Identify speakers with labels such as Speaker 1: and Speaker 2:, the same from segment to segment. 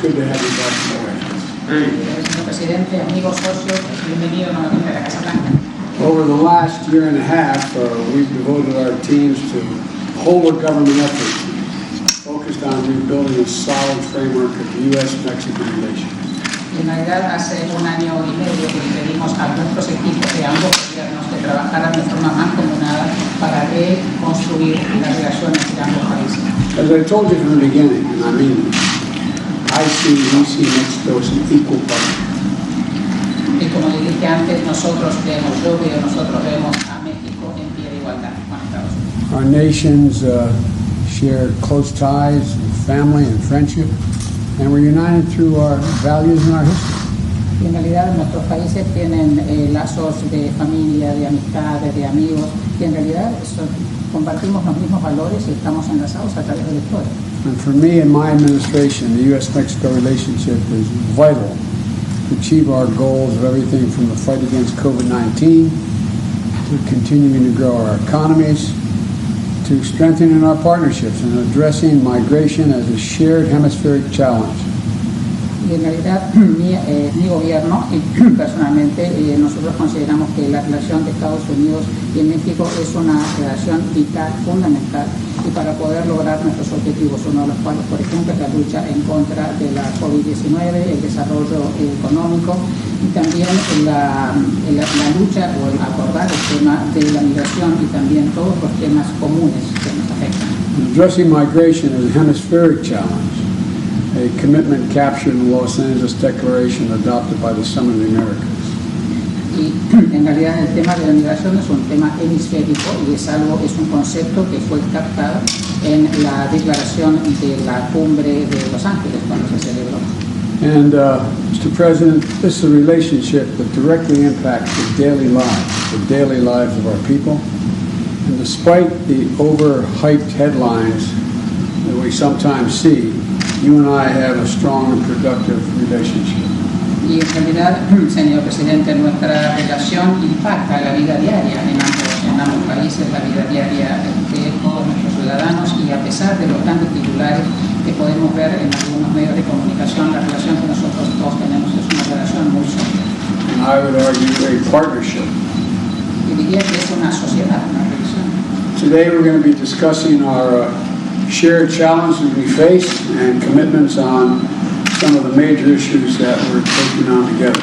Speaker 1: good to have you back in the White House.
Speaker 2: Señor presidente, amigos, socios, bienvenido nuevamente a la Casa Blanca.
Speaker 1: Over the last year and a half, we've devoted our teams to whole of government efforts focused on rebuilding a solid framework of U.S.-Mexican relations.
Speaker 2: Y en realidad hace un año y medio que le pedimos a nuestros equipos de ambos gobiernos que trabajaran de forma mancomunada para reconstruir las relaciones de ambos países.
Speaker 1: As I told you from the beginning, and I mean it, we see Mexico as an equal partner.
Speaker 2: Y como le dije antes, nosotros vemos a México en pie de igualdad con Estados Unidos.
Speaker 1: Our nations share close ties of family and friendship, and we're united through our values and our history.
Speaker 2: Y en realidad nuestros países tienen lazos de familia, de amistades, de amigos, y en realidad compartimos los mismos valores y estamos enlazados a través de la historia.
Speaker 1: And for me and my administration, the U.S.-Mexico relationship is vital to achieve our goals of everything from the fight against COVID-19 to continuing to grow our economies to strengthening our partnerships and addressing migration as a shared hemispheric challenge.
Speaker 2: Y en realidad mi gobierno y personalmente nosotros consideramos que la relación de Estados Unidos y México es una relación vital, fundamental, y para poder lograr nuestros objetivos, uno de los cuales, por ejemplo, es la lucha en contra de la COVID-19, el desarrollo económico y también la lucha o el abordar el tema de la migración y también todos los temas comunes que nos afectan.
Speaker 1: Addressing migration is a hemispheric challenge, a commitment captured in the Los Angeles Declaration adopted by the Summit of the Americas.
Speaker 2: Y en realidad el tema de la migración es un tema hemisférico y es un concepto que fue captado en la declaración de la cumbre de Los Ángeles cuando se celebró.
Speaker 1: And Mr. President, this is a relationship that directly impacts the daily lives of our people. And despite the overhyped headlines that we sometimes see, you and I have a strong and productive relationship.
Speaker 2: Y en realidad, señor presidente, nuestra relación impacta la vida diaria en ambos países, la vida diaria de todos nuestros ciudadanos, y a pesar de los grandes titulares que podemos ver en algunos medios de comunicación, la relación que nosotros todos tenemos es una relación muy sólida.
Speaker 1: And I would argue a partnership.
Speaker 2: Y diría que es una sociedad, una relación.
Speaker 1: Today we're going to be discussing our shared challenges we face and commitments on some of the major issues that we're taking on together.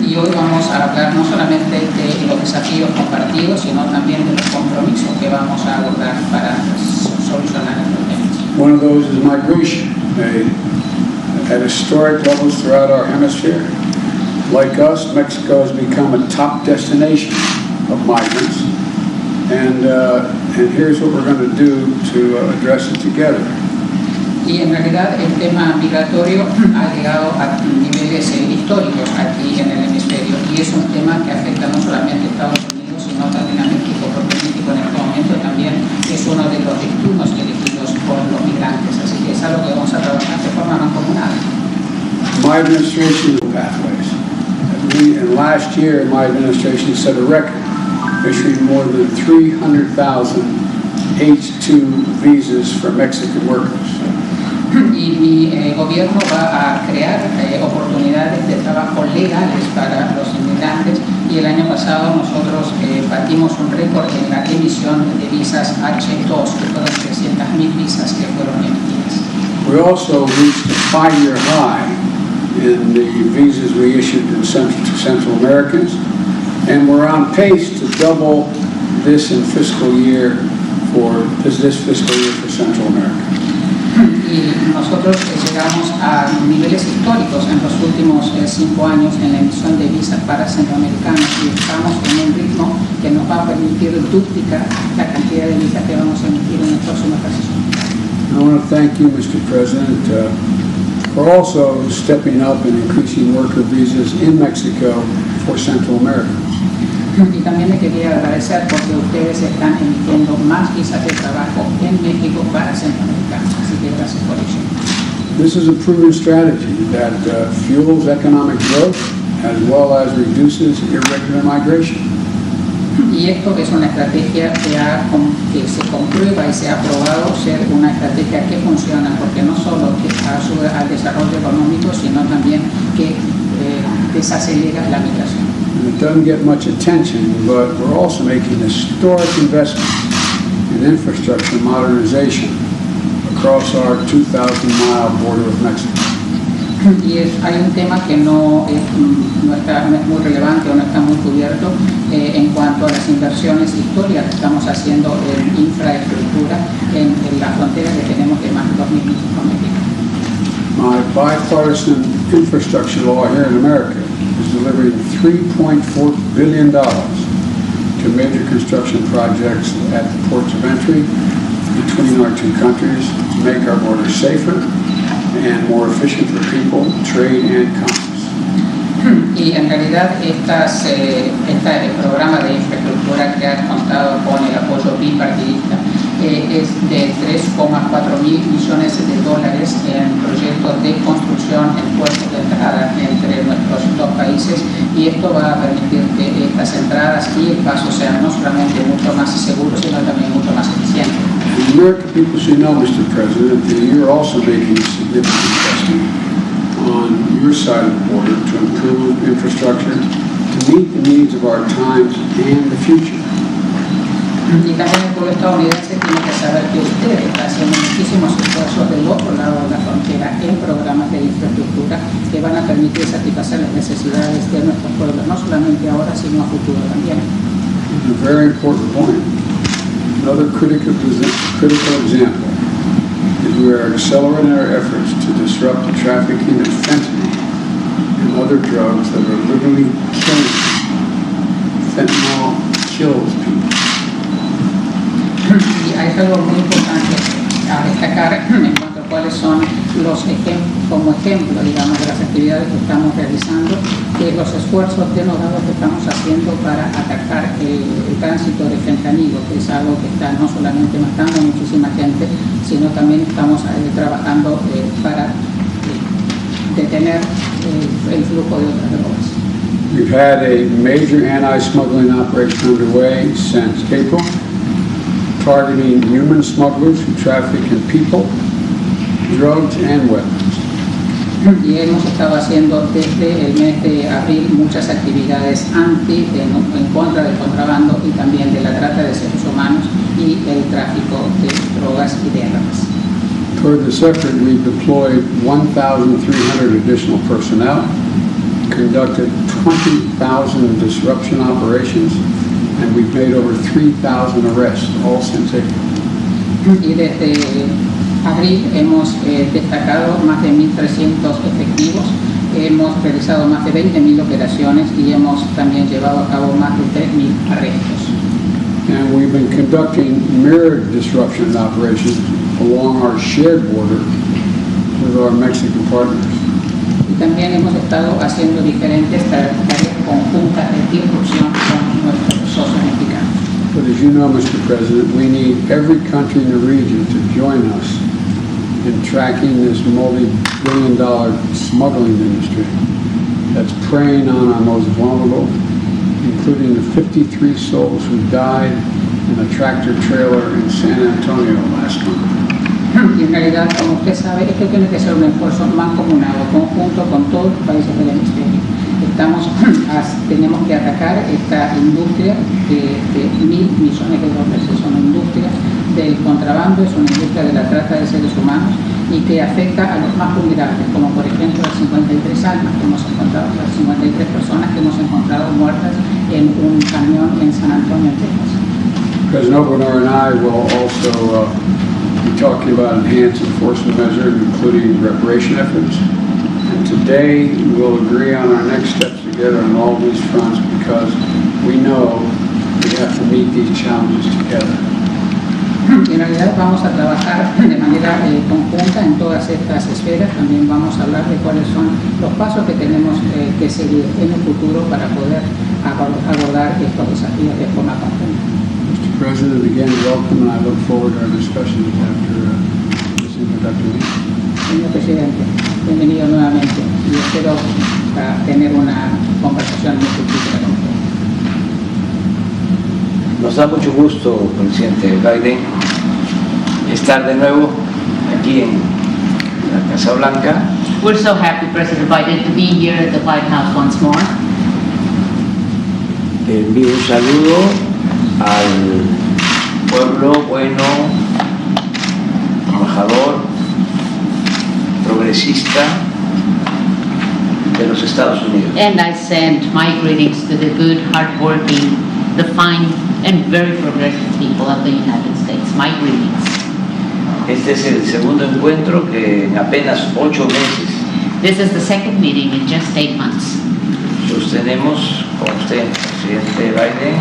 Speaker 2: Y hoy vamos a hablar no solamente de los desafíos compartidos, sino también de los compromisos que vamos a abordar para solucionar estos temas.
Speaker 1: One of those is migration. At historic levels throughout our hemisphere, like us, Mexico has become a top destination of migrants. And here's what we're going to do to address it together.
Speaker 2: Y en realidad el tema migratorio ha llegado a niveles históricos aquí en el hemisferio, y es un tema que afecta no solamente a Estados Unidos, sino también a México, porque México en este momento también es uno de los destinos elegidos por los migrantes, así que es algo que vamos a trabajar de forma mancomunada.
Speaker 1: My administration pathways. And last year, my administration set a record, issuing more than 300,000 H-2 visas for Mexican workers.
Speaker 2: Y mi gobierno va a crear oportunidades de trabajo legales para los inmigrantes, y el año pasado nosotros batimos un récord en la emisión de visas H2, que fueron 300,000 visas que fueron emitidas.
Speaker 1: We also reached a 5-year high in the visas we issued to Central Americans, and we're on pace to double this in fiscal year this fiscal year for Central America.
Speaker 2: Y nosotros llegamos a niveles históricos en los últimos 5 años en la emisión de visas para centroamericanos, y estamos en un ritmo que nos va a permitir duplicar la cantidad de visas que vamos a emitir en el próximo ejercicio.
Speaker 1: I want to thank you, Mr. President, for also stepping up and increasing worker visas in Mexico for Central America.
Speaker 2: Y también le quería agradecer porque ustedes están emitiendo más visas de trabajo en México para centroamericanos, así que gracias por eso.
Speaker 1: This is a proven strategy that fuels economic growth as well as reduces irregular migration.
Speaker 2: Y esto es una estrategia que se comprueba y se ha probado ser una estrategia que funciona, porque no solo que ayuda al desarrollo económico, sino también que desacelera la migración.
Speaker 1: And it doesn't get much attention, but we're also making historic investment in infrastructure modernization across our 2,000-mile border with Mexico.
Speaker 2: Y hay un tema que no es muy relevante o no está muy cubierto en cuanto a las inversiones históricas que estamos haciendo en infraestructura en la frontera que tenemos de más de 2.000 millas con México.
Speaker 1: My bipartisan infrastructure law here in America is delivering $3.4 billion to major construction projects at the ports of entry between our two countries to make our borders safer and more efficient for people, trade, and commerce.
Speaker 2: Y en realidad este programa de infraestructura que ha contado con el apoyo bipartidista es de 3,4 mil millones de dólares en proyectos de construcción en puertos de entrada entre nuestros dos países, y esto va a permitir que estas entradas y el paso sean no solamente mucho más seguros, sino también mucho más eficientes.
Speaker 1: The American people should know, Mr. President, that you're also making a significant investment on your side of the border to improve infrastructure to meet the needs of our times and the future.
Speaker 2: Y también el pueblo estadounidense tiene que saber que usted está haciendo muchísimos esfuerzos del otro lado de la frontera en programas de infraestructura que van a permitir satisfacer las necesidades de nuestros pueblos, no solamente ahora, sino a futuro también.
Speaker 1: A very important point. Another critical example is we are accelerating our efforts to disrupt the trafficking of fentanyl and other drugs that are literally killing people. Fentanyl kills people.
Speaker 2: Y hay algo muy importante a destacar en cuanto a cuáles son los como ejemplo, digamos, de las actividades que estamos realizando, que los esfuerzos denodados que estamos haciendo para atacar el tránsito de fentanilo, que es algo que está no solamente matando a muchísima gente, sino también estamos trabajando para detener el flujo de otras drogas.
Speaker 1: We've had a major anti-smuggling operation underway since April, targeting human smugglers who traffic in people, drugs, and weapons.
Speaker 2: Y hemos estado haciendo desde el mes de abril muchas actividades en contra del contrabando y también de la trata de seres humanos y el tráfico de drogas y de armas.
Speaker 1: Toward this effort, we've deployed 1,300 additional personnel, conducted 20,000 disruption operations, and we've made over 3,000 arrests, all since April.
Speaker 2: Y desde abril hemos destacado más de 1.300 efectivos, hemos realizado más de 20.000 operaciones y hemos también llevado a cabo más de 3.000 arrestos.
Speaker 1: And we've been conducting mirrored disruption operations along our shared border with our Mexican partners.
Speaker 2: Y también hemos estado haciendo diferentes tareas conjuntas de disrupción con nuestros socios mexicanos.
Speaker 1: But as you know, Mr. President, we need every country in the region to join us in tracking this multi-billion-dollar smuggling industry that's preying on our most vulnerable, including the 53 souls who died in a tractor trailer in San Antonio last month.
Speaker 2: Y en realidad, como usted sabe, esto tiene que ser un esfuerzo mancomunado, conjunto con todos los países del hemisferio. Tenemos que atacar esta industria de 1.000 millones de dólares. Es una industria del contrabando, es una industria de la trata de seres humanos y que afecta a los más vulnerables, como por ejemplo las 53 almas que hemos encontrado, las 53 personas que hemos encontrado muertas en un camión en San Antonio, Texas.
Speaker 1: President Obrador and I will also be talking about enhanced enforcement measures, including reparation efforts. And today we'll agree on our next steps together on all these fronts because we know we have to meet these challenges together.
Speaker 2: En realidad vamos a trabajar de manera conjunta en todas estas esferas. También vamos a hablar de cuáles son los pasos que tenemos que seguir en el futuro para poder abordar estos desafíos de forma conjunta.
Speaker 1: Mr. President, again, welcome, and I look forward to our discussions after this introductory meeting.
Speaker 2: Señor Presidente, bienvenido nuevamente y espero tener una conversación muy fructífera con usted.
Speaker 3: Nos da mucho gusto, presidente Biden, estar de nuevo aquí en la Casa Blanca.
Speaker 4: We're so happy, President Biden, to be here at the White House once more.
Speaker 3: Envío un saludo al pueblo bueno, trabajador, progresista de los Estados Unidos.
Speaker 4: And I send my greetings to the good, hardworking, the fine, and very progressive people of the United States. My greetings.
Speaker 3: Este es el segundo encuentro que en apenas 8 meses
Speaker 4: This is the second meeting in just 8 months.
Speaker 3: sostenemos con usted, presidente Biden,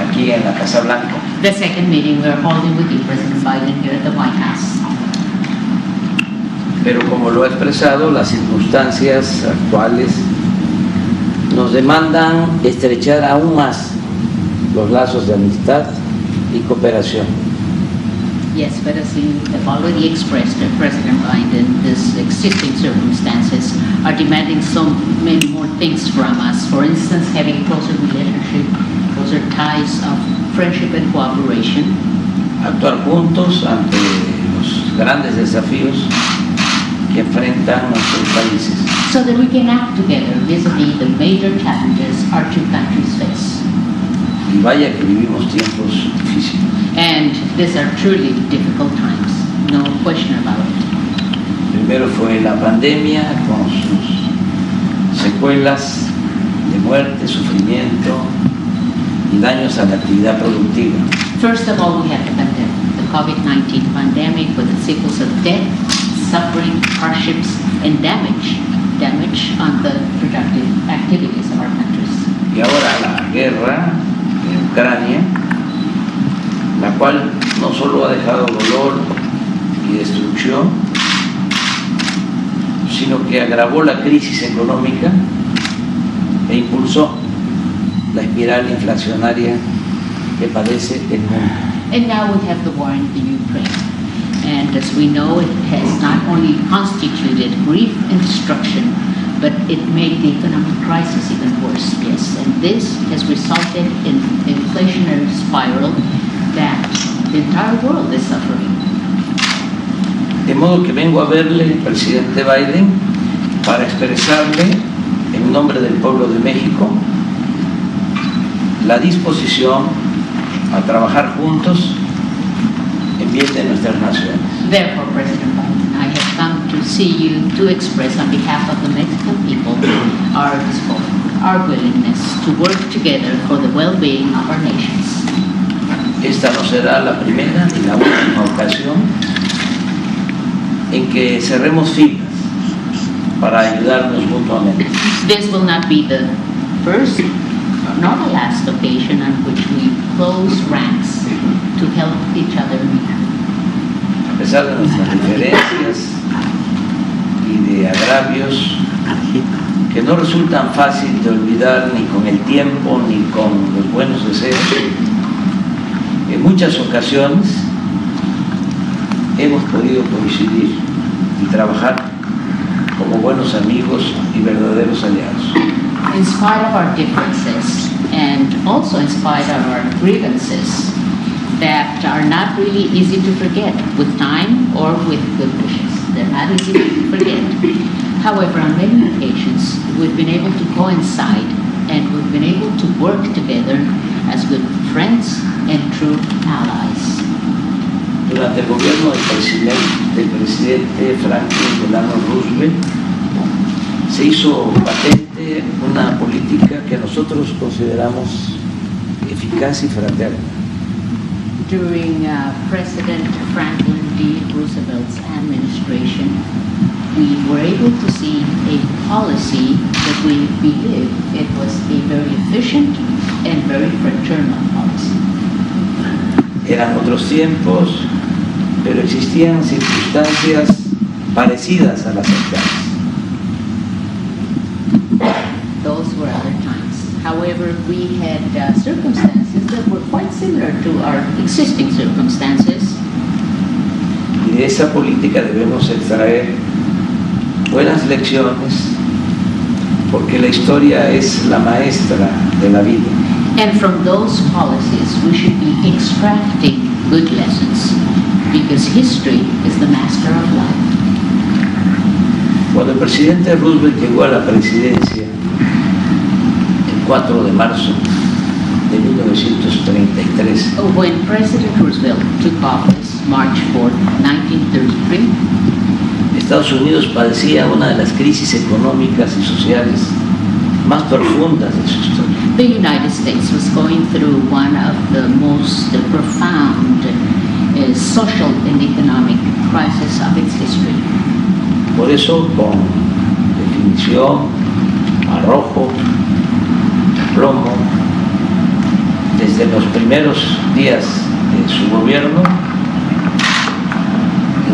Speaker 3: aquí en la Casa Blanca.
Speaker 4: The second meeting we're holding with you, President Biden, here at the White House.
Speaker 3: Pero como lo ha expresado, las circunstancias actuales nos demandan estrechar aún más los lazos de amistad y cooperación.
Speaker 4: Yes, but as you have already expressed, President Biden, these existing circumstances are demanding so many more things from us. For instance, having closer relationship, closer ties of friendship and cooperation.
Speaker 3: Actuar juntos ante los grandes desafíos que enfrentan nuestros países.
Speaker 4: So that we can act together vis-a-vis the major challenges our two countries face.
Speaker 3: Y vaya que vivimos tiempos difíciles.
Speaker 4: And these are truly difficult times, no question about it.
Speaker 3: Primero fue la pandemia con sus secuelas de muerte, sufrimiento y daños a la actividad productiva.
Speaker 4: First of all, we had the COVID-19 pandemic with its sequels of death, suffering, hardships, and damage on the productive activities of our countries.
Speaker 3: Y ahora la guerra en Ucrania, la cual no solo ha dejado dolor y destrucción, sino que agravó la crisis económica e impulsó la espiral inflacionaria que padece el mundo.
Speaker 4: And now we have the war in the Ukraine. And as we know, it has not only constituted grief and destruction, but it made the economic crisis even worse, yes. And this has resulted in an inflationary spiral that the entire world is suffering.
Speaker 3: De modo que vengo a verle, presidente Biden, para expresarle en nombre del pueblo de México la disposición a trabajar juntos en bien de nuestras naciones.
Speaker 4: Therefore, President Biden, I have come to see you to express on behalf of the Mexican people our willingness to work together for the well-being of our nations.
Speaker 3: Esta no será la primera ni la última ocasión en que cerremos filas para ayudarnos mutuamente.
Speaker 4: This will not be the first nor the last occasion on which we close ranks to help each other.
Speaker 3: A pesar de nuestras diferencias y de agravios que no resultan fácil de olvidar ni con el tiempo ni con los buenos deseos, en muchas ocasiones hemos podido coincidir y trabajar como buenos amigos y verdaderos aliados.
Speaker 4: In spite of our differences and also in spite of our grievances that are not really easy to forget with time or with good wishes. They're not easy to forget. However, on many occasions, we've been able to coincide and we've been able to work together as good friends and true allies.
Speaker 3: Durante el gobierno del presidente Franklin Delano Roosevelt se hizo patente una política que nosotros consideramos eficaz y fraterna.
Speaker 4: During President Franklin D. Roosevelt's administration, we were able to see a policy that we believe it was a very efficient and very fraternal policy.
Speaker 3: Eran otros tiempos, pero existían circunstancias parecidas a las actuales.
Speaker 4: Those were other times. However, we had circumstances that were quite similar to our existing circumstances.
Speaker 3: Y de esa política debemos extraer buenas lecciones, porque la historia es la maestra de la vida.
Speaker 4: And from those policies, we should be extracting good lessons, because history is the master of life.
Speaker 3: Cuando el presidente Roosevelt llegó a la presidencia el 4 de marzo de 1933,
Speaker 4: When President Roosevelt took office, March 4, 1933,
Speaker 3: Estados Unidos padecía una de las crisis económicas y sociales más profundas de su historia.
Speaker 4: the United States was going through one of the most profound social and economic crises of its history.
Speaker 3: Por eso, con definición, arrojo, plomo, desde los primeros días de su gobierno,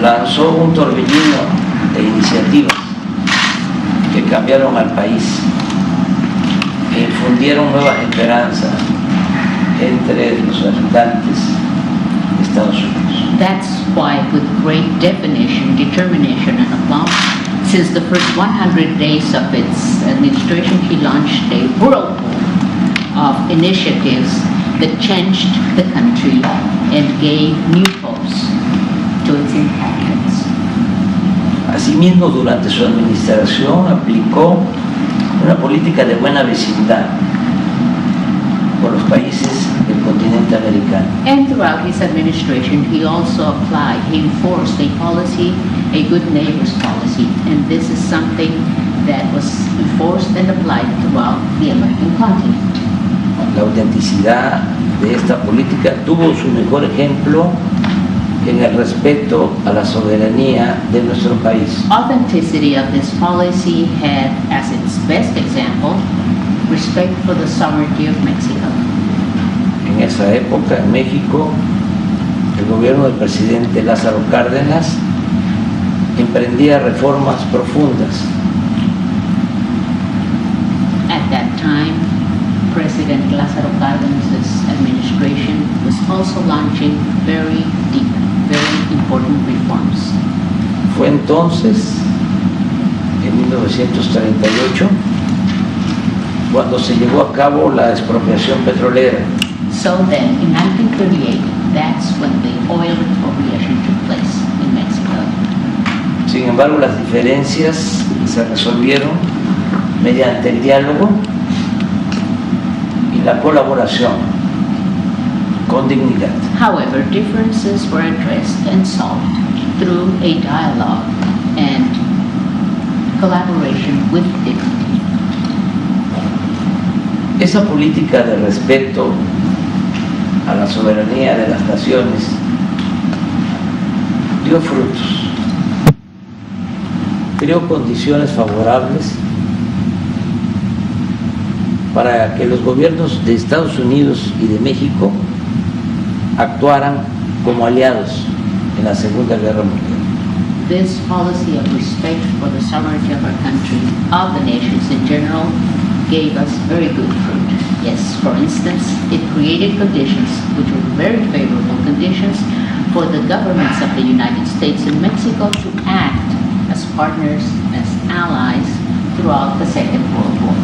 Speaker 3: lanzó un torbellino de iniciativas que cambiaron al país e infundieron nuevas esperanzas entre los habitantes de Estados Unidos.
Speaker 4: That's why, with great definition, determination, and aplomb, since the first 100 days of its administration, he launched a whirlpool of initiatives that changed the country and gave new hopes to its inhabitants.
Speaker 3: Asimismo, durante su administración aplicó una política de buena vecindad con los países del continente americano.
Speaker 4: And throughout his administration, he also enforced a policy, a good neighbors policy, and this is something that was enforced and applied throughout the American continent.
Speaker 3: La autenticidad de esta política tuvo su mejor ejemplo en el respeto a la soberanía de nuestro país.
Speaker 4: Authenticity of this policy had as its best example respect for the sovereignty of Mexico.
Speaker 3: En esa época, en México, el gobierno del presidente Lázaro Cárdenas emprendía reformas profundas.
Speaker 4: At that time, President Lázaro Cárdenas' administration was also launching very deep, very important reforms.
Speaker 3: Fue entonces, en 1938, cuando se llevó a cabo la expropiación petrolera.
Speaker 4: So then, in 1938, that's when the oil expropriation took place in Mexico.
Speaker 3: Sin embargo, las diferencias se resolvieron mediante el diálogo y la colaboración con dignidad.
Speaker 4: However, differences were addressed and solved through a dialogue and collaboration with dignity.
Speaker 3: Esa política de respeto a la soberanía de las naciones dio frutos, creó condiciones favorables para que los gobiernos de Estados Unidos y de México actuaran como aliados en la Segunda Guerra Mundial.
Speaker 4: This policy of respect for the sovereignty of our country, of the nations in general, gave us very good fruit. Yes, for instance, it created conditions which were very favorable conditions for the governments of the United States and Mexico to act as partners, as allies throughout the Second World War.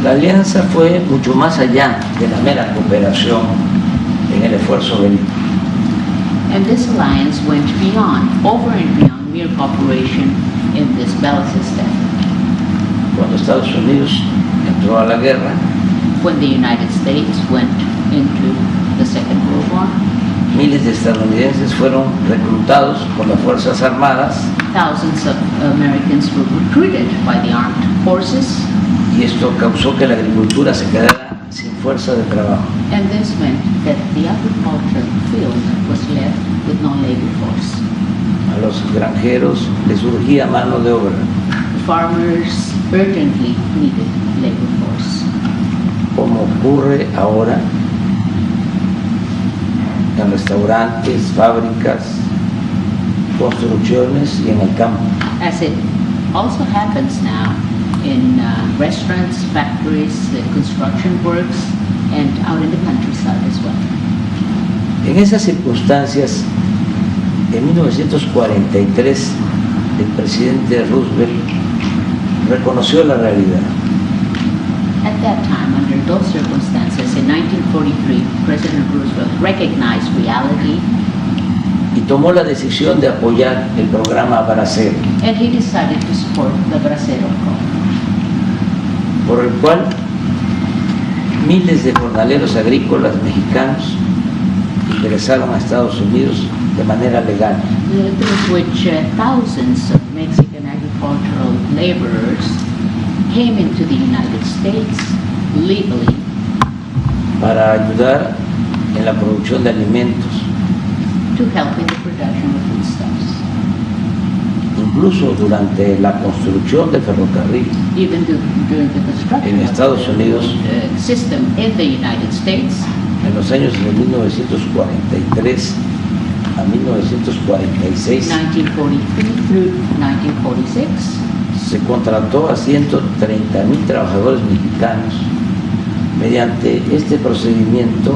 Speaker 3: La alianza fue mucho más allá de la mera cooperación en el esfuerzo bélico.
Speaker 4: And this alliance went beyond, over and beyond mere cooperation in this bellicist effort.
Speaker 3: Cuando Estados Unidos entró a la guerra,
Speaker 4: When the United States went into the Second World War,
Speaker 3: miles de estadounidenses fueron reclutados por las Fuerzas Armadas
Speaker 4: thousands of Americans were recruited by the armed forces,
Speaker 3: y esto causó que la agricultura se quedara sin fuerza de trabajo.
Speaker 4: and this meant that the agricultural field was left with no labor force.
Speaker 3: A los granjeros les surgía mano de obra.
Speaker 4: Farmers urgently needed labor force.
Speaker 3: Como ocurre ahora en restaurantes, fábricas, construcciones y en el campo.
Speaker 4: As it also happens now in restaurants, factories, construction works, and out in the countryside as well.
Speaker 3: En esas circunstancias, en 1943, el presidente Roosevelt reconoció la realidad.
Speaker 4: At that time, under those circumstances, in 1943, President Roosevelt recognized reality
Speaker 3: y tomó la decisión de apoyar el programa Bracero,
Speaker 4: and he decided to support the Bracero program,
Speaker 3: por el cual miles de jornaleros agrícolas mexicanos ingresaron a Estados Unidos de manera legal.
Speaker 4: through which thousands of Mexican agricultural laborers came into the United States legally
Speaker 3: para ayudar en la producción de alimentos,
Speaker 4: to help in the production of foodstuffs.
Speaker 3: incluso durante la construcción del ferrocarril
Speaker 4: Even during the construction
Speaker 3: en Estados
Speaker 4: of
Speaker 3: Unidos
Speaker 4: the system in the United States,
Speaker 3: en los años de 1943 a 1946
Speaker 4: 1943 through 1946,
Speaker 3: se contrató a 130,000 trabajadores mexicanos mediante este procedimiento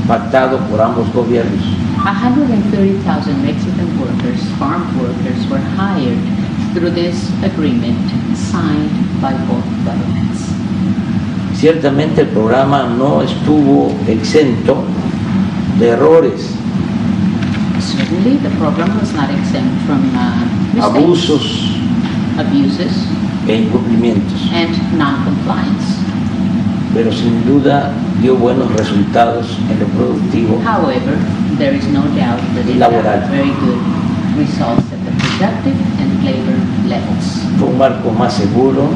Speaker 3: pactado por ambos gobiernos.
Speaker 4: 130,000 Mexican workers, farm workers, were hired through this agreement signed by both governments.
Speaker 3: Ciertamente el programa no estuvo exento de errores,
Speaker 4: Certainly, the program was not exempt from mistakes,
Speaker 3: abusos
Speaker 4: abuses,
Speaker 3: e incumplimientos,
Speaker 4: and non-compliance.
Speaker 3: pero sin duda dio buenos resultados en lo productivo
Speaker 4: However, there is no doubt that it
Speaker 3: Laboral.
Speaker 4: had very good results at the productive and labor levels.
Speaker 3: fue un marco más seguro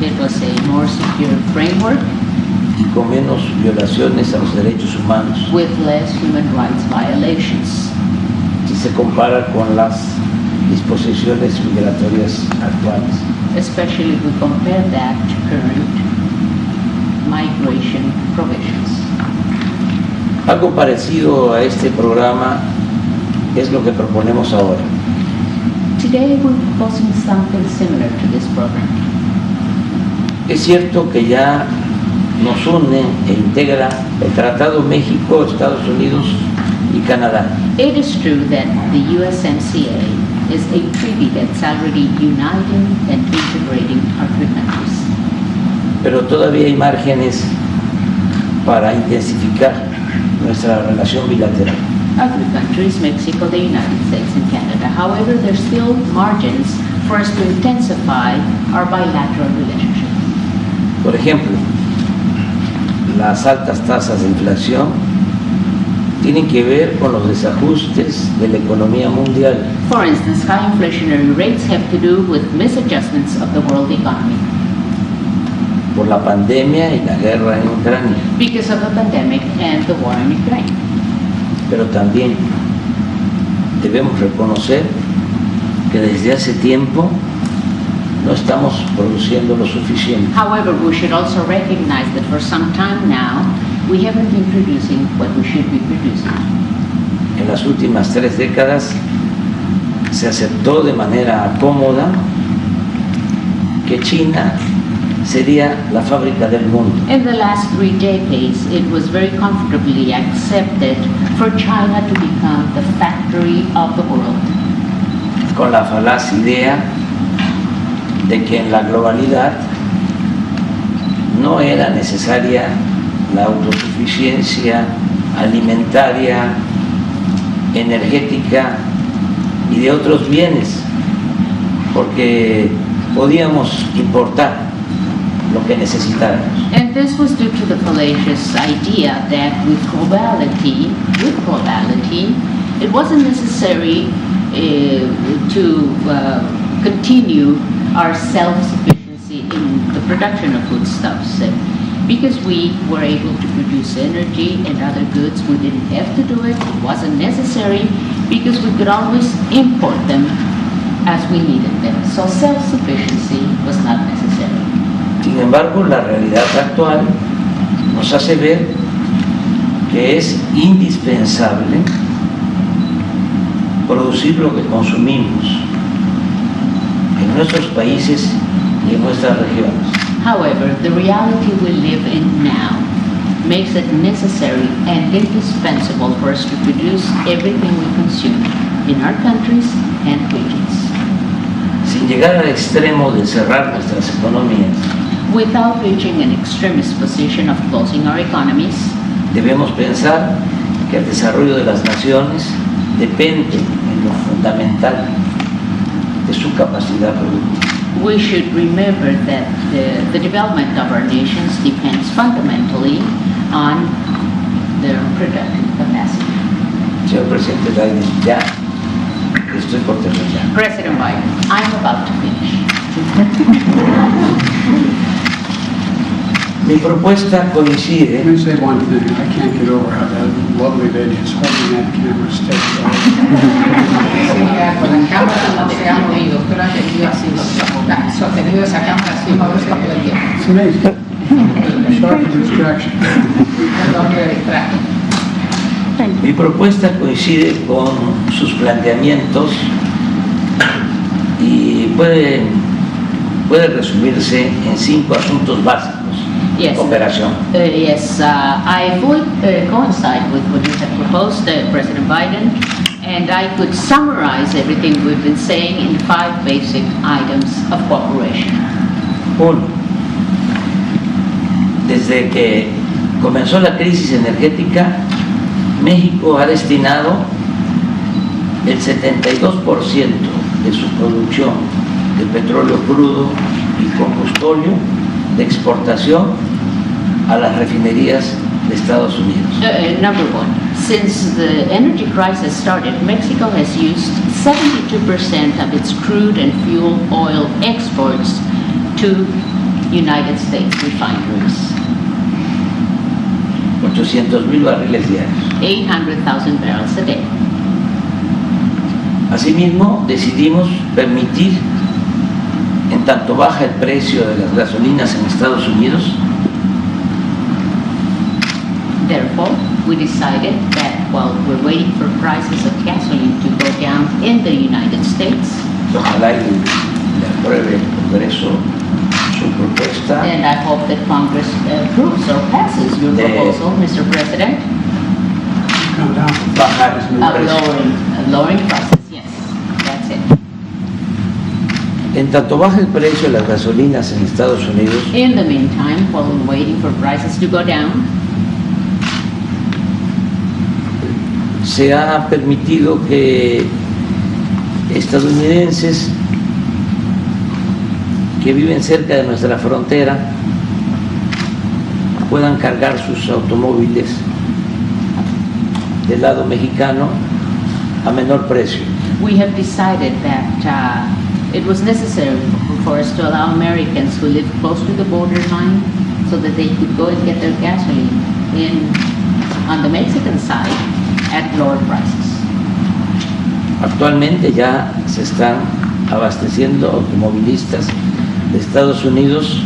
Speaker 4: It was a more secure framework
Speaker 3: y con menos violaciones a los derechos humanos
Speaker 4: with less human rights violations,
Speaker 3: si se compara con las disposiciones migratorias actuales.
Speaker 4: especially if we compare that to current migration provisions.
Speaker 3: Algo parecido a este programa es lo que proponemos ahora.
Speaker 4: Today we're proposing something similar to this program.
Speaker 3: Es cierto que ya nos une e integra el Tratado México, Estados Unidos y Canadá,
Speaker 4: It is true that the USMCA is a treaty that's already uniting and integrating our two countries.
Speaker 3: pero todavía hay márgenes para intensificar nuestra relación bilateral.
Speaker 4: Our two countries, Mexico, the United States, and Canada. However, there's still margins for us to intensify our bilateral relationship.
Speaker 3: Por ejemplo, las altas tasas de inflación tienen que ver con los desajustes de la economía mundial,
Speaker 4: For instance, high inflationary rates have to do with misadjustments of the world economy
Speaker 3: por la pandemia y la guerra en Ucrania,
Speaker 4: because of the pandemic and the war in Ukraine.
Speaker 3: pero también debemos reconocer que desde hace tiempo no estamos produciendo lo suficiente.
Speaker 4: However, we should also recognize that for some time now, we haven't been producing what we should be producing.
Speaker 3: En las últimas 3 décadas se aceptó de manera cómoda que China sería la fábrica del mundo.
Speaker 4: In the last 3 decades, it was very comfortably accepted for China to become the factory of the world,
Speaker 3: Con la falaz idea de que en la globalidad no era necesaria la autosuficiencia alimentaria, energética y de otros bienes, porque podíamos importar lo que necesitáramos.
Speaker 4: And this was due to the fallacious idea that with globality, it wasn't necessary to continue our self-sufficiency in the production of foodstuffs. Because we were able to produce energy and other goods, we didn't have to do it. It wasn't necessary because we could always import them as we needed them. So self-sufficiency was not necessary.
Speaker 3: Sin embargo, la realidad actual nos hace ver que es indispensable producir lo que consumimos en nuestros países y en nuestras regiones.
Speaker 4: However, the reality we live in now makes it necessary and indispensable for us to produce everything we consume in our countries and regions.
Speaker 3: Sin llegar al extremo de cerrar nuestras economías,
Speaker 4: without reaching an extremist position of closing our economies.
Speaker 3: Debemos pensar que el desarrollo de las naciones depende en lo fundamental de su capacidad productiva.
Speaker 4: We should remember that the development of our nations depends fundamentally on their productive capacity.
Speaker 3: Señor presidente Biden, ya estoy por terminar.
Speaker 4: President Biden, I'm about to finish.
Speaker 3: Mi propuesta coincide.
Speaker 1: Let me say one thing. I can't get over how that lovely lady is holding that camera steady.
Speaker 2: Con la cámara no se ha movido, pero ha tenido así, sostenido esa cámara así, moverse todo el tiempo.
Speaker 1: It's amazing. Sharp distraction.
Speaker 2: Perdón que me distraje.
Speaker 3: Mi propuesta coincide con sus planteamientos y puede resumirse en 5 asuntos básicos.
Speaker 4: Yes.
Speaker 3: Cooperación.
Speaker 4: Yes, I fully coincide with what you have proposed, President Biden, and I could summarize everything we've been saying in 5 basic items of cooperation.
Speaker 3: 1. Desde que comenzó la crisis energética, México ha destinado el 72% de su producción de petróleo crudo y combustible de exportación a las refinerías de Estados Unidos.
Speaker 4: Number 1, since the energy crisis started, Mexico has used 72% of its crude and fuel oil exports to United States refineries.
Speaker 3: 800,000 barriles diarios.
Speaker 4: 800,000 barrels a day.
Speaker 3: Asimismo, decidimos permitir, en tanto baja el precio de las gasolinas en Estados Unidos,
Speaker 4: Therefore, we decided that while we're waiting for prices of gasoline to go down in the United States,
Speaker 3: ojalá y le apruebe el Congreso su propuesta
Speaker 4: and I hope that Congress approves or passes your proposal, Mr. President,
Speaker 1: Come down.
Speaker 3: bajar el
Speaker 4: of
Speaker 3: precio.
Speaker 4: lowering prices. Yes, that's it.
Speaker 3: En tanto baja el precio de las gasolinas en Estados Unidos,
Speaker 4: In the meantime, while we're waiting for prices to go down,
Speaker 3: se ha permitido que estadounidenses que viven cerca de nuestra frontera puedan cargar sus automóviles del lado mexicano a menor precio.
Speaker 4: we have decided that it was necessary for us to allow Americans who live close to the borderline so that they could go and get their gasoline on the Mexican side at lower prices.
Speaker 3: Actualmente ya se están abasteciendo automovilistas de Estados Unidos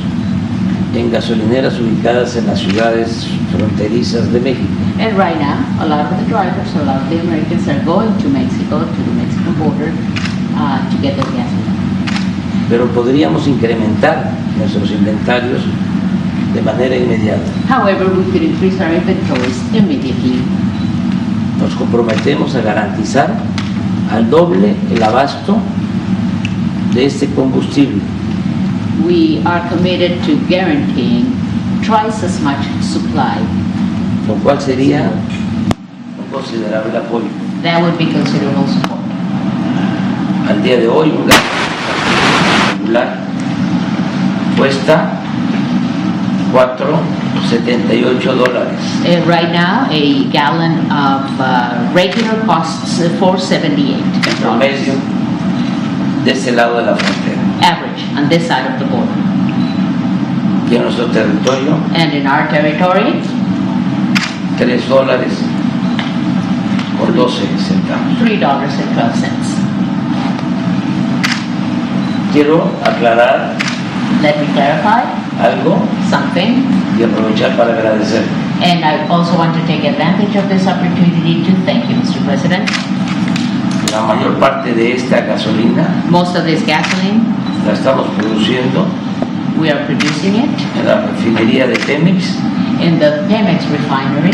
Speaker 3: en gasolineras ubicadas en las ciudades fronterizas de México.
Speaker 4: And right now, a lot of the drivers, a lot of the Americans are going to Mexico, to the Mexican border, to get their gasoline.
Speaker 3: Pero podríamos incrementar nuestros inventarios de manera inmediata.
Speaker 4: However, we could increase our inventories immediately.
Speaker 3: Nos comprometemos a garantizar al doble el abasto de este combustible,
Speaker 4: We are committed to guaranteeing twice as much supply.
Speaker 3: lo cual sería un considerable apoyo.
Speaker 4: That would be considerable support.
Speaker 3: Al día de hoy, un gas regular cuesta $4.78.
Speaker 4: Right now, a gallon of regular costs $4.78.
Speaker 3: En promedio de este lado de la frontera.
Speaker 4: Average on this side of the border.
Speaker 3: Y en nuestro territorio,
Speaker 4: And in our territory,
Speaker 3: $3.12.
Speaker 4: $3.12.
Speaker 3: Quiero aclarar
Speaker 4: Let me clarify
Speaker 3: algo
Speaker 4: something.
Speaker 3: y aprovechar para agradecer.
Speaker 4: And I also want to take advantage of this opportunity to thank you, Mr. President.
Speaker 3: La mayor parte de esta gasolina
Speaker 4: Most of this gasoline,
Speaker 3: la estamos produciendo
Speaker 4: we are producing it
Speaker 3: en la refinería de Pemex,
Speaker 4: in the Pemex refinery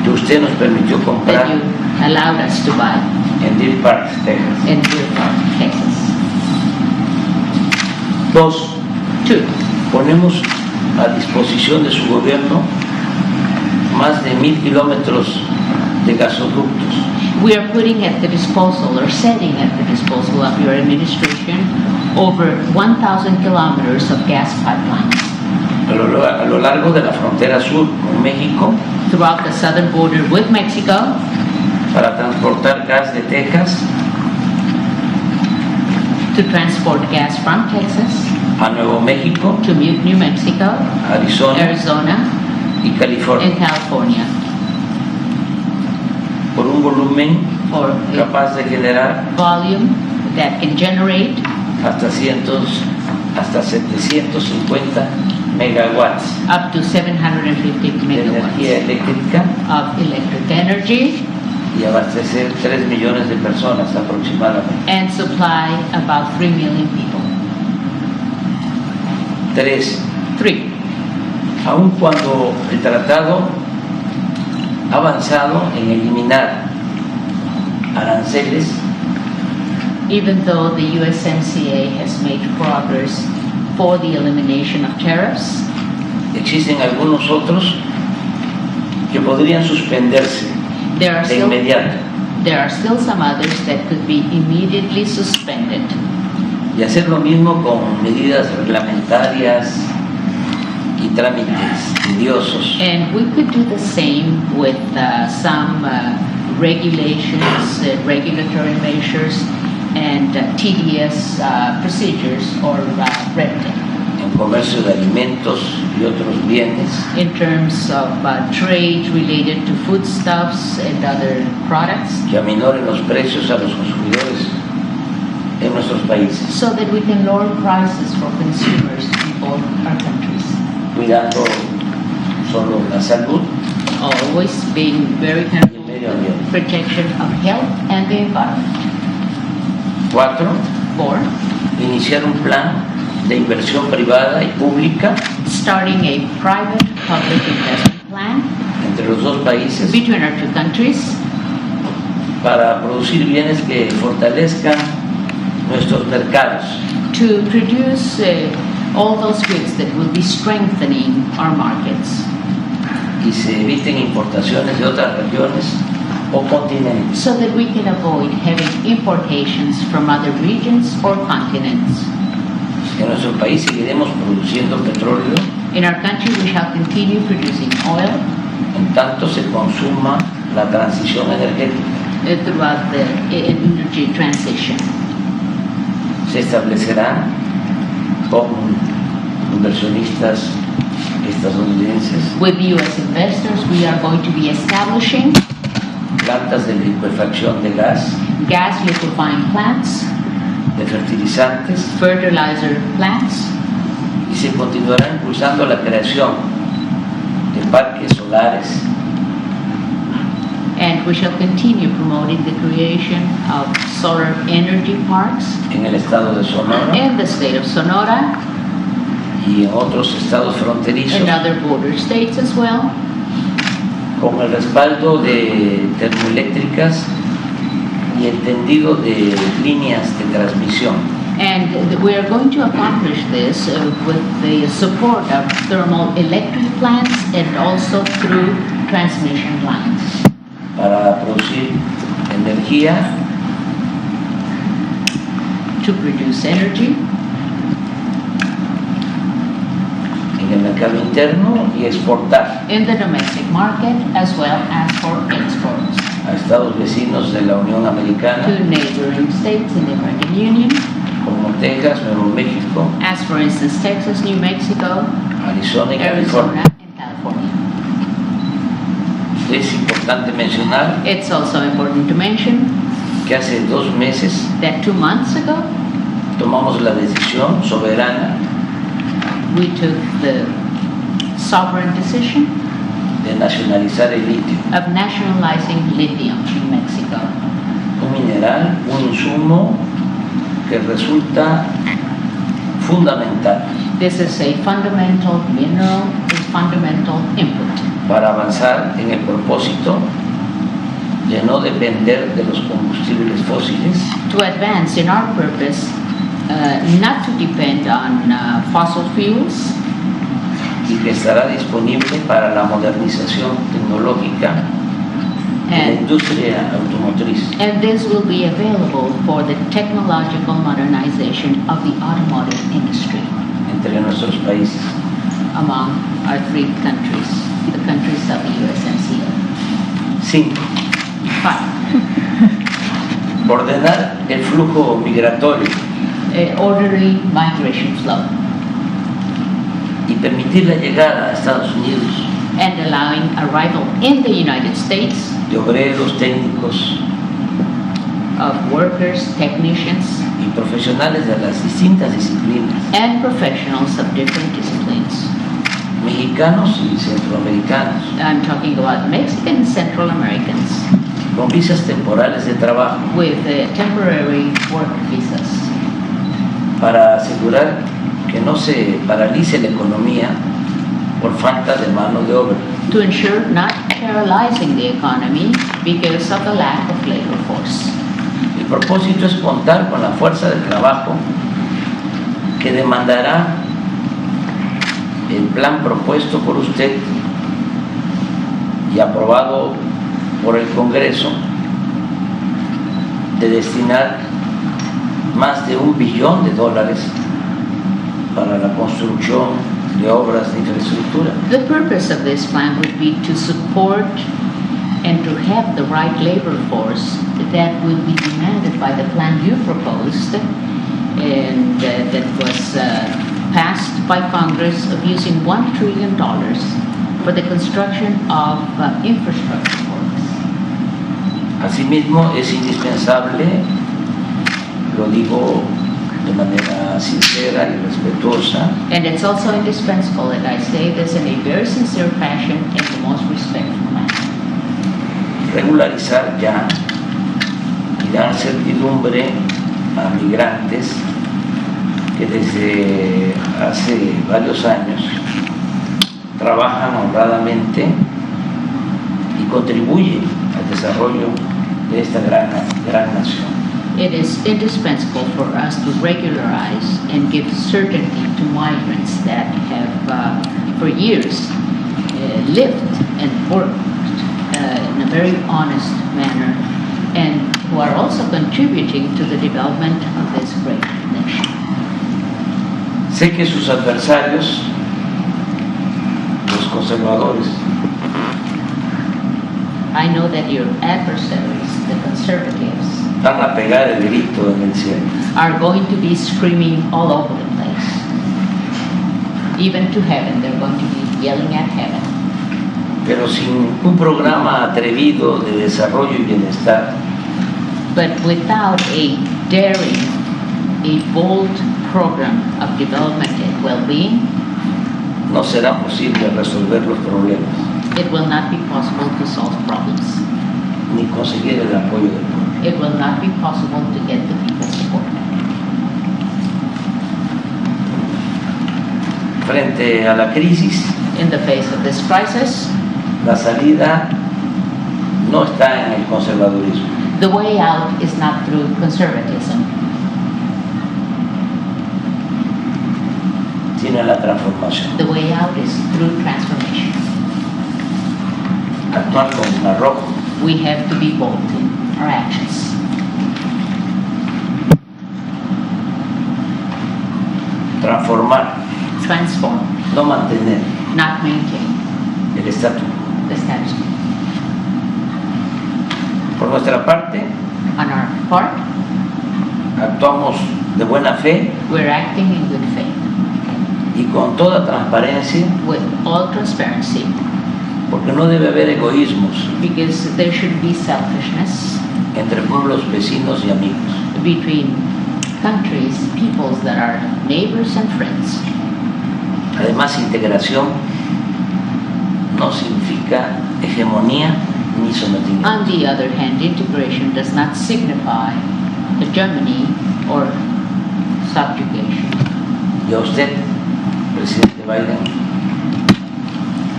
Speaker 3: que usted nos permitió
Speaker 4: that
Speaker 3: comprar
Speaker 4: you allowed us to buy
Speaker 3: en Deer Park, Texas.
Speaker 4: in Deer Park, Texas.
Speaker 3: 2.
Speaker 4: 2.
Speaker 3: Ponemos a disposición de su gobierno más de 1,000 kilómetros de gasoductos.
Speaker 4: We are putting at the disposal or setting at the disposal of your administration over 1,000 kilometers of gas pipelines
Speaker 3: A lo largo de la frontera sur con México
Speaker 4: throughout the southern border with Mexico
Speaker 3: para transportar gas de Texas
Speaker 4: to transport gas from Texas
Speaker 3: a Nuevo México,
Speaker 4: to New Mexico,
Speaker 3: Arizona
Speaker 4: Arizona,
Speaker 3: y California,
Speaker 4: and California
Speaker 3: por un volumen
Speaker 4: for a
Speaker 3: capaz de generar
Speaker 4: volume that can generate
Speaker 3: hasta 750 megawatts
Speaker 4: up to 750
Speaker 3: de
Speaker 4: megawatts
Speaker 3: energía eléctrica
Speaker 4: of electric energy
Speaker 3: y abastecer 3 millones de personas aproximadamente.
Speaker 4: and supply about 3 million people.
Speaker 3: 3.
Speaker 4: 3.
Speaker 3: Aun cuando el tratado ha avanzado en eliminar aranceles,
Speaker 4: Even though the USMCA has made progress for the elimination of tariffs,
Speaker 3: existen algunos otros que podrían suspenderse
Speaker 4: there are
Speaker 3: de inmediato
Speaker 4: some others that could be immediately suspended.
Speaker 3: y hacer lo mismo con medidas reglamentarias y trámites tediosos.
Speaker 4: And we could do the same with some regulations, regulatory measures, and tedious procedures or red tape.
Speaker 3: En comercio de alimentos y otros bienes,
Speaker 4: In terms of trade related to foodstuffs and other products,
Speaker 3: que aminoren los precios a los consumidores en nuestros países,
Speaker 4: so that we can lower prices for consumers in both our countries.
Speaker 3: cuidando solo la salud
Speaker 4: Always being very
Speaker 3: y el
Speaker 4: careful
Speaker 3: medio ambiente.
Speaker 4: with protection of health and the environment.
Speaker 3: 4.
Speaker 4: 4.
Speaker 3: Iniciar un plan de inversión privada y pública
Speaker 4: Starting a private-public investment plan
Speaker 3: entre los dos países
Speaker 4: between our two countries
Speaker 3: para producir bienes que fortalezcan nuestros mercados
Speaker 4: to produce all those goods that will be strengthening our markets,
Speaker 3: y se eviten importaciones de otras regiones o continentes.
Speaker 4: so that we can avoid having importations from other regions or continents.
Speaker 3: En nuestro país seguiremos produciendo petróleo
Speaker 4: In our country, we shall continue producing oil
Speaker 3: en tanto se consuma la transición energética.
Speaker 4: throughout the energy transition.
Speaker 3: Se establecerán con inversionistas estadounidenses
Speaker 4: With U.S. investors, we are going to be establishing
Speaker 3: plantas de licuefacción de gas,
Speaker 4: gas liquefying plants,
Speaker 3: de fertilizantes,
Speaker 4: fertilizer plants,
Speaker 3: y se continuará impulsando la creación de parques solares
Speaker 4: and we shall continue promoting the creation of solar energy parks
Speaker 3: en el estado de Sonora
Speaker 4: in the state of Sonora
Speaker 3: y en otros estados fronterizos,
Speaker 4: and other border states as well,
Speaker 3: con el respaldo de termoeléctricas y el tendido de líneas de transmisión.
Speaker 4: and we are going to accomplish this with the support of thermal electric plants and also through transmission lines
Speaker 3: Para producir energía
Speaker 4: to produce energy
Speaker 3: en el mercado interno y exportar
Speaker 4: in the domestic market as well as for exports
Speaker 3: a estados vecinos de la Unión Americana
Speaker 4: to neighboring states in the American Union,
Speaker 3: como Texas, Nuevo México,
Speaker 4: as for instance Texas, New Mexico,
Speaker 3: Arizona y
Speaker 4: Arizona,
Speaker 3: California.
Speaker 4: and California.
Speaker 3: Es importante mencionar
Speaker 4: It's also important to mention
Speaker 3: que hace 2 meses
Speaker 4: that 2 months ago
Speaker 3: tomamos la decisión soberana
Speaker 4: we took the sovereign decision
Speaker 3: de nacionalizar el litio,
Speaker 4: of nationalizing lithium in Mexico,
Speaker 3: un mineral, un insumo que resulta fundamental
Speaker 4: This is a fundamental mineral, a fundamental input
Speaker 3: para avanzar en el propósito de no depender de los combustibles fósiles
Speaker 4: to advance in our purpose not to depend on fossil fuels,
Speaker 3: y que estará disponible para la modernización tecnológica de la industria automotriz.
Speaker 4: and this will be available for the technological modernization of the automotive industry
Speaker 3: Entre nuestros países.
Speaker 4: among our three countries, the countries of the USMCA.
Speaker 3: 5.
Speaker 4: 5.
Speaker 3: Ordenar el flujo migratorio
Speaker 4: Orderly migration flow
Speaker 3: y permitir la llegada a Estados Unidos
Speaker 4: and allowing arrival in the United States
Speaker 3: de obreros, técnicos
Speaker 4: of workers, technicians,
Speaker 3: y profesionales de las distintas disciplinas,
Speaker 4: and professionals of different disciplines.
Speaker 3: mexicanos y centroamericanos,
Speaker 4: I'm talking about Mexican and Central Americans
Speaker 3: con visas temporales de trabajo,
Speaker 4: with temporary work visas
Speaker 3: para asegurar que no se paralice la economía por falta de mano de obra.
Speaker 4: to ensure not paralyzing the economy because of the lack of labor force.
Speaker 3: El propósito es contar con la fuerza de trabajo que demandará el plan propuesto por usted y aprobado por el Congreso de destinar más de $1 billón para la construcción de obras de infraestructura.
Speaker 4: The purpose of this plan would be to support and to have the right labor force that will be demanded by the plan you proposed and that was passed by Congress of using $1 trillion for the construction of infrastructure works.
Speaker 3: Asimismo, es indispensable, lo digo de manera sincera y respetuosa,
Speaker 4: And it's also indispensable that I say this in a very sincere fashion in the most respectful manner.
Speaker 3: regularizar ya y dar certidumbre a migrantes que desde hace varios años trabajan honradamente y contribuyen al desarrollo de esta gran nación.
Speaker 4: It is indispensable for us to regularize and give certainty to migrants that have for years lived and worked in a very honest manner and who are also contributing to the development of this great nation.
Speaker 3: Sé que sus adversarios, los conservadores,
Speaker 4: I know that your adversaries, the conservatives,
Speaker 3: van a pegar el grito en el cielo.
Speaker 4: are going to be screaming all over the place. Even to heaven, they're going to be yelling at heaven.
Speaker 3: Pero sin un programa atrevido de desarrollo y bienestar,
Speaker 4: But without a daring, a bold program of development and well-being,
Speaker 3: no será posible resolver los problemas
Speaker 4: it will not be possible to solve problems.
Speaker 3: ni conseguir el apoyo del pueblo.
Speaker 4: It will not be possible to get the people's support.
Speaker 3: Frente a la crisis,
Speaker 4: In the face of this crisis,
Speaker 3: la salida no está en el conservadurismo,
Speaker 4: the way out is not through conservatism,
Speaker 3: sino en la transformación.
Speaker 4: the way out is through transformation.
Speaker 3: Actuar con arrojo,
Speaker 4: We have to be bold in our actions.
Speaker 3: transformar,
Speaker 4: Transform,
Speaker 3: no mantener
Speaker 4: not maintain
Speaker 3: el status quo.
Speaker 4: the status quo.
Speaker 3: Por nuestra parte,
Speaker 4: On our part,
Speaker 3: actuamos de buena fe
Speaker 4: we're acting in good faith,
Speaker 3: y con toda transparencia,
Speaker 4: with all transparency,
Speaker 3: porque no debe haber egoísmos
Speaker 4: because there should be selfishness
Speaker 3: entre pueblos vecinos y amigos.
Speaker 4: between countries, peoples that are neighbors and friends.
Speaker 3: Además, integración no significa hegemonía ni sometimiento.
Speaker 4: On the other hand, integration does not signify hegemony or subjugation.
Speaker 3: Y a usted, presidente Biden,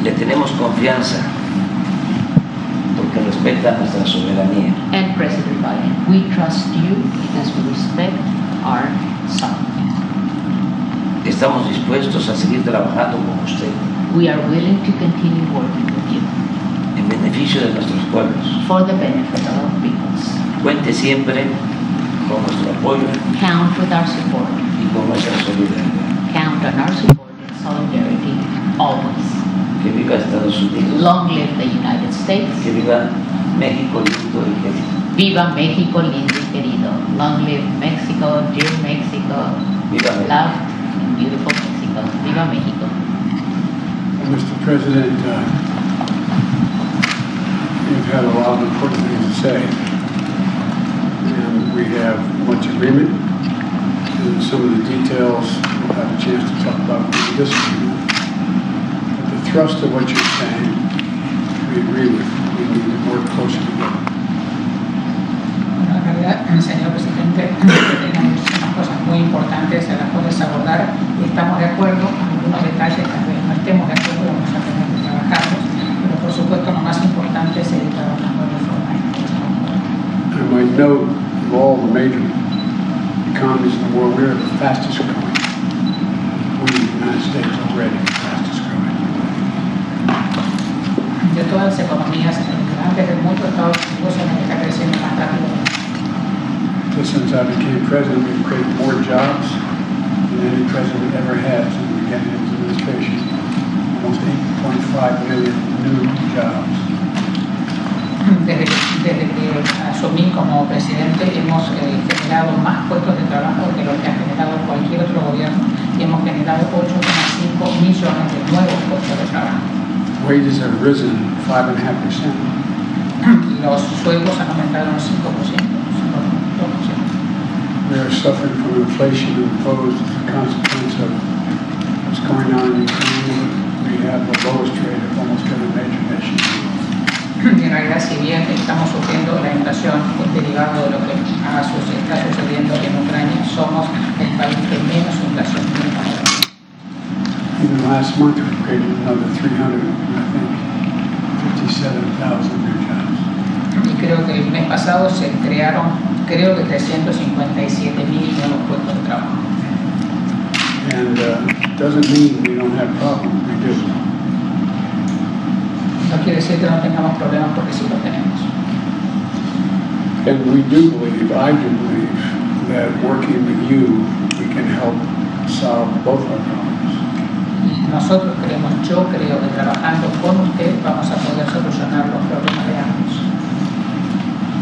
Speaker 3: le tenemos confianza porque respeta nuestra soberanía.
Speaker 4: And President Biden, we trust you because we respect our So
Speaker 3: Estamos dispuestos a seguir trabajando con usted
Speaker 4: we are willing to continue working with you
Speaker 3: en beneficio de nuestros pueblos.
Speaker 4: for the benefit of our peoples.
Speaker 3: Cuente siempre con nuestro apoyo
Speaker 4: Count with our support.
Speaker 3: y con nuestra solidaridad.
Speaker 4: Count on our support and solidarity always.
Speaker 3: Que viva Estados Unidos.
Speaker 4: Long live the United States.
Speaker 3: Que viva México lindo y querido.
Speaker 4: Viva México lindo y querido. Long live Mexico, dear Mexico.
Speaker 3: Viva México.
Speaker 4: Love and beautiful Mexico. Viva México.
Speaker 1: Mr. President, you've had a lot of important things to say, and we have much agreement. And some of the details we'll have a chance to talk about in this agreement. But the thrust of what you're saying, we agree with. We need to work closer together.
Speaker 2: Bueno, en realidad, señor presidente, tenemos unas cosas muy importantes a las cuales abordar y estamos de acuerdo. Algunos detalles tal vez no estemos de acuerdo, vamos a tener que trabajarlos, pero por supuesto lo más importante es seguir trabajando de forma.
Speaker 1: I might note of all the major economies in the world, we're the fastest growing. We, the United States, already the fastest growing.
Speaker 2: De todas las economías grandes del mundo, Estados Unidos está creciendo más rápido.
Speaker 1: Just since I became president, we've created more jobs than any president ever has in the beginning of his administration. Almost 8.5 million new jobs.
Speaker 2: Desde que asumí como presidente hemos generado más puestos de trabajo que lo que ha generado cualquier otro gobierno y hemos generado 8,5 millones de nuevos puestos de trabajo.
Speaker 1: Wages have risen 5.5%.
Speaker 2: Los sueldos han aumentado un 5%.
Speaker 1: We are suffering from inflation imposed as a consequence of what's going on in Ukraine. We have the lowest rate of almost every major nation.
Speaker 2: En realidad, si bien estamos sufriendo la inflación derivada de lo que está sucediendo en Ucrania, somos el país que menos inflación tiene.
Speaker 1: Even last month, we created another 357,000 new jobs.
Speaker 2: Y creo que el mes pasado se crearon, creo que 357,000 nuevos puestos de trabajo.
Speaker 1: And doesn't mean we don't have problems. We do.
Speaker 2: No quiere decir que no tengamos problemas porque sí los tenemos.
Speaker 1: And we do believe, I do believe, that working with you, we can help solve both our problems.
Speaker 2: Y nosotros creemos, yo creo que trabajando con usted vamos a poder solucionar los problemas de ambos.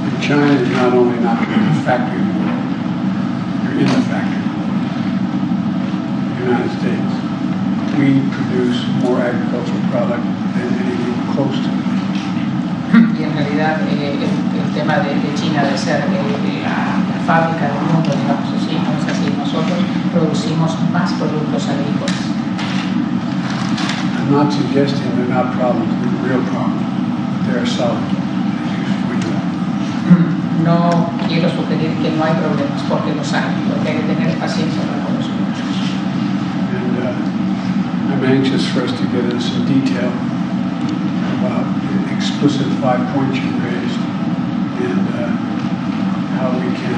Speaker 1: And China is not only not in the factory world, you're in the factory world. The United States, we produce more agricultural product than anything close to it.
Speaker 2: Y en realidad el tema de China de ser la fábrica del mundo, digamos así, no es así. Nosotros producimos más productos agrícolas.
Speaker 1: I'm not suggesting they're not problems, they're real problems. They're solved.
Speaker 2: No quiero sugerir que no hay problemas, porque los hay. Lo que hay que tener es paciencia para resolverlos.
Speaker 1: And I'm anxious for us to get into some detail about the explicit 5 points you raised and how we can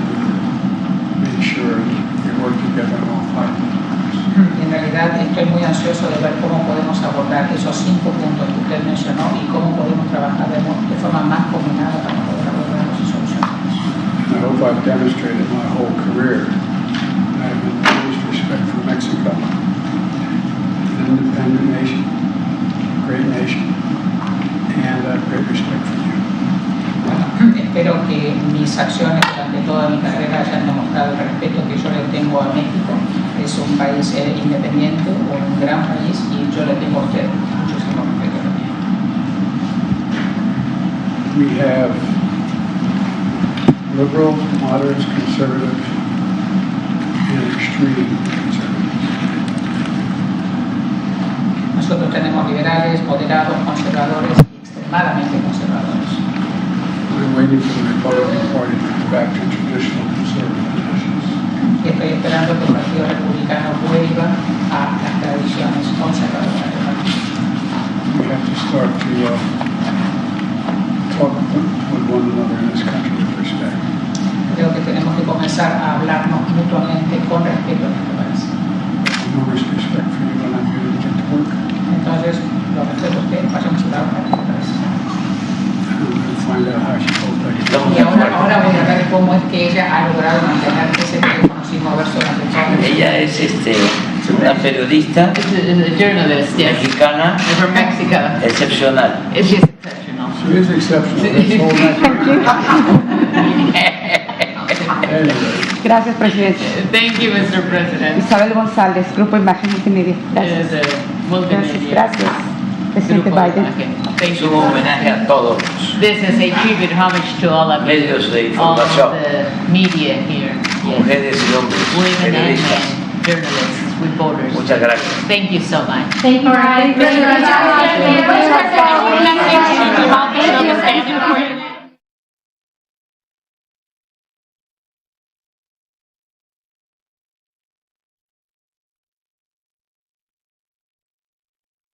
Speaker 1: make sure we work together on all 5 points.
Speaker 2: En realidad estoy muy ansioso de ver cómo podemos abordar esos 5 puntos que usted mencionó y cómo podemos trabajar de forma más combinada para poder abordarlos y solucionarlos.
Speaker 1: I hope I've demonstrated my whole career that I have the greatest respect for Mexico, an independent nation, a great nation, and a great respect for you.
Speaker 2: Espero que mis acciones durante toda mi carrera hayan demostrado el respeto que yo le tengo a México. Es un país independiente, un gran país, y yo le tengo a usted muchísimo respeto también.
Speaker 1: We have liberals, moderates, conservatives, and extreme conservatives.
Speaker 2: Nosotros tenemos liberales, moderados, conservadores y extremadamente conservadores.
Speaker 1: I'm waiting for the Republican Party to go back to traditional conservative positions.
Speaker 2: Y estoy esperando que el Partido Republicano vuelva a las tradiciones conservadoras del partido.
Speaker 1: We have to start to talk with one another in this country with respect.
Speaker 2: creo que tenemos que comenzar a hablarnos mutuamente con respeto en este país.
Speaker 1: No respect for you when I'm here to get to work.
Speaker 2: Entonces, lo respeto a usted, pasemos a trabajar en este país.
Speaker 1: I'm going to find out how she coped that.
Speaker 3: Estamos
Speaker 2: Y
Speaker 3: de
Speaker 2: ahora
Speaker 3: acuerdo.
Speaker 2: voy a ver cómo es que ella ha logrado mantener ese teléfono sin moverse durante todo el
Speaker 3: Ella es una periodista
Speaker 4: It's a journalist, yes,
Speaker 3: mexicana
Speaker 4: from Mexico.
Speaker 3: excepcional.
Speaker 4: She's exceptional.
Speaker 1: She is exceptional. Let's hold that. Anyway.
Speaker 5: Gracias, presidente.
Speaker 4: Thank you, Mr. President.
Speaker 5: Isabel González, Grupo Imagen Multimedia. Gracias.
Speaker 4: Multimedia.
Speaker 5: Gracias. Presidente
Speaker 4: Grupo.
Speaker 5: Biden.
Speaker 4: Okay. Thank
Speaker 3: Es
Speaker 4: you.
Speaker 3: un homenaje a todos
Speaker 4: This is a tribute homage to all of you,
Speaker 3: medios de
Speaker 4: all
Speaker 3: información,
Speaker 4: the media here. Yes.
Speaker 3: mujeres y hombres,
Speaker 4: Women and
Speaker 3: periodistas.
Speaker 4: men, journalists, reporters.
Speaker 3: Muchas gracias.
Speaker 4: Thank you so much.
Speaker 6: Thank you, President.